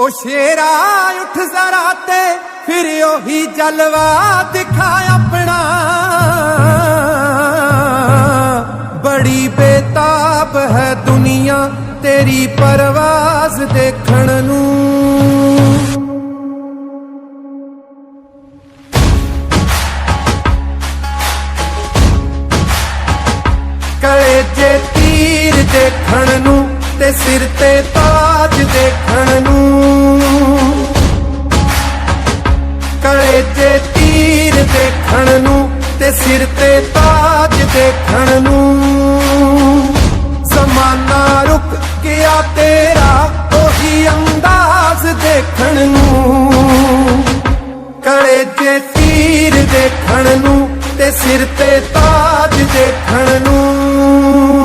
ओ शेरा उठ जरा ते फिर ओही जलवा दिखा अपना। बड़ी बेताब है दुनिया तेरी परवाज देखण नू। कलेजे तीर देखण नू ते सिर ते ताज देखण नू। कलेजे तीर देखण नू ते सिर ते ताज देखण नू। ज़माना रुक गया तेरा ओही अंदाज देखण नू। कलेजे तीर देखण नू ते सिर ते ताज देखण नू।